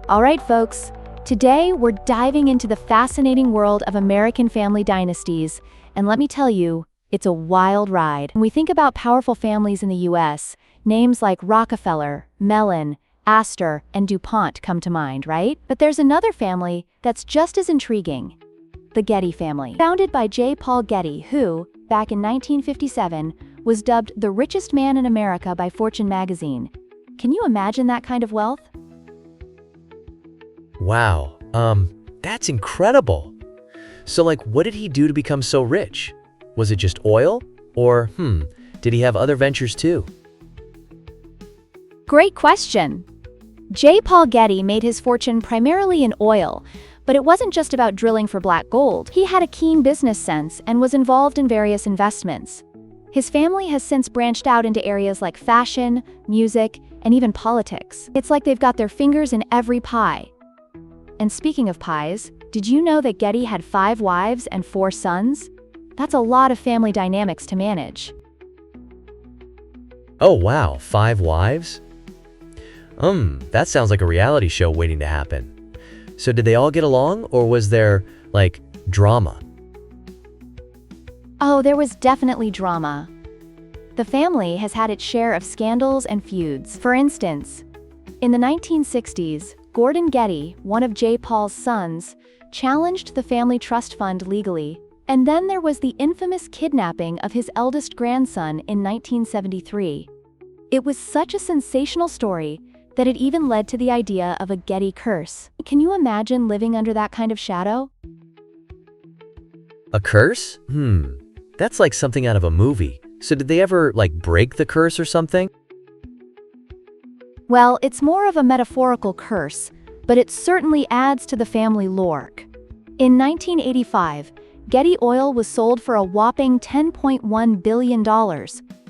All right, folks. Today, we're diving into the fascinating world of American family dynasties. And let me tell you, it's a wild ride. When we think about powerful families in the U.S., names like Rockefeller, Mellon, Astor, and DuPont come to mind, right? But there's another family that's just as intriguing. The Getty family. Founded by J. Paul Getty, who, back in 1957, was dubbed the richest man in America by Fortune magazine. Can you imagine that kind of wealth? Wow, that's incredible. So what did he do to become so rich? Was it just oil? Or, did he have other ventures too? Great question. J. Paul Getty made his fortune primarily in oil, but it wasn't just about drilling for black gold. He had a keen business sense and was involved in various investments. His family has since branched out into areas like fashion, music, and even politics. It's like they've got their fingers in every pie. And speaking of pies, did you know that Getty had 5 wives and 4 sons? That's a lot of family dynamics to manage. Oh wow, 5 wives? That sounds like a reality show waiting to happen. So did they all get along, or was there, drama? Oh, there was definitely drama. The family has had its share of scandals and feuds. For instance, in the 1960s, Gordon Getty, one of J. Paul's sons, challenged the family trust fund legally. And then there was the infamous kidnapping of his eldest grandson in 1973. It was such a sensational story that it even led to the idea of a Getty curse. Can you imagine living under that kind of shadow? A curse? That's like something out of a movie. So did they ever, break the curse or something? Well, it's more of a metaphorical curse, but it certainly adds to the family lore. In 1985, Getty Oil was sold for a whopping $10.1 billion,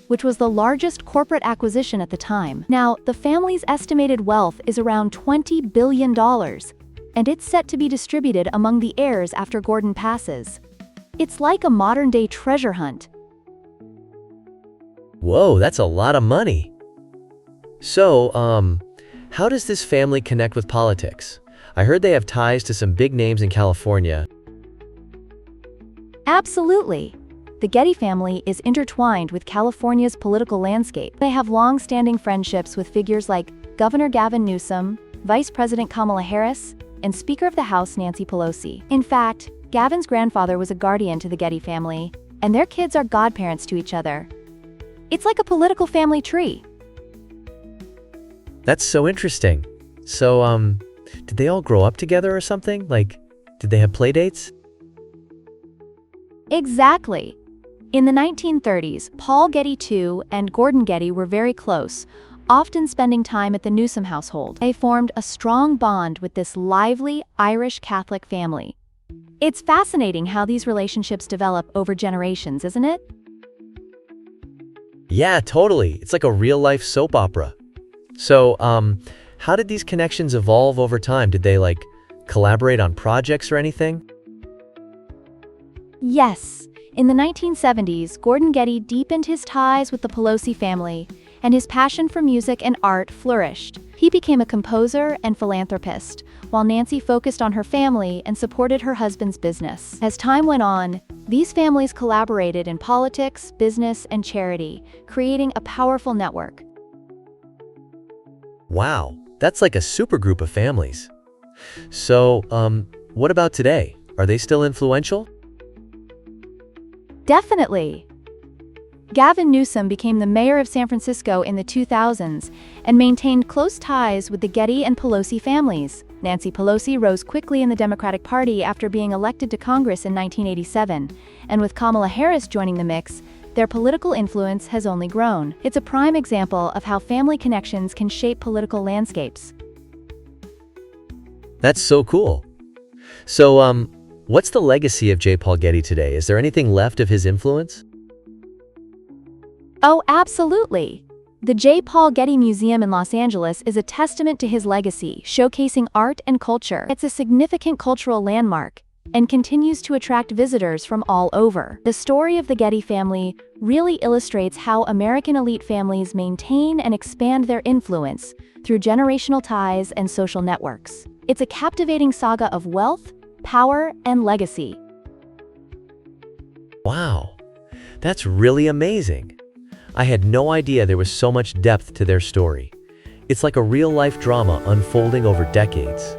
which was the largest corporate acquisition at the time. Now, the family's estimated wealth is around $20 billion, and it's set to be distributed among the heirs after Gordon passes. It's like a modern-day treasure hunt. Whoa, that's a lot of money. So, how does this family connect with politics? I heard they have ties to some big names in California. Absolutely. The Getty family is intertwined with California's political landscape. They have long-standing friendships with figures like Governor Gavin Newsom, Vice President Kamala Harris, and Speaker of the House Nancy Pelosi. In fact, Gavin's grandfather was a guardian to the Getty family, and their kids are godparents to each other. It's like a political family tree. That's so interesting. So, did they all grow up together or something? Did they have play dates? Exactly. In the 1930s, Paul Getty II and Gordon Getty were very close, often spending time at the Newsom household. They formed a strong bond with this lively Irish Catholic family. It's fascinating how these relationships develop over generations, isn't it? Yeah, totally. It's like a real-life soap opera. So, how did these connections evolve over time? Did they, collaborate on projects or anything? Yes. In the 1970s, Gordon Getty deepened his ties with the Pelosi family, and his passion for music and art flourished. He became a composer and philanthropist, while Nancy focused on her family and supported her husband's business. As time went on, these families collaborated in politics, business, and charity, creating a powerful network. Wow, that's like a supergroup of families. So, what about today? Are they still influential? Definitely. Gavin Newsom became the mayor of San Francisco in the 2000s and maintained close ties with the Getty and Pelosi families. Nancy Pelosi rose quickly in the Democratic Party after being elected to Congress in 1987, and with Kamala Harris joining the mix, their political influence has only grown. It's a prime example of how family connections can shape political landscapes. That's so cool. So, what's the legacy of J. Paul Getty today? Is there anything left of his influence? Oh, absolutely. The J. Paul Getty Museum in Los Angeles is a testament to his legacy, showcasing art and culture. It's a significant cultural landmark, and continues to attract visitors from all over. The story of the Getty family really illustrates how American elite families maintain and expand their influence through generational ties and social networks. It's a captivating saga of wealth, power, and legacy. Wow, that's really amazing. I had no idea there was so much depth to their story. It's like a real-life drama unfolding over decades.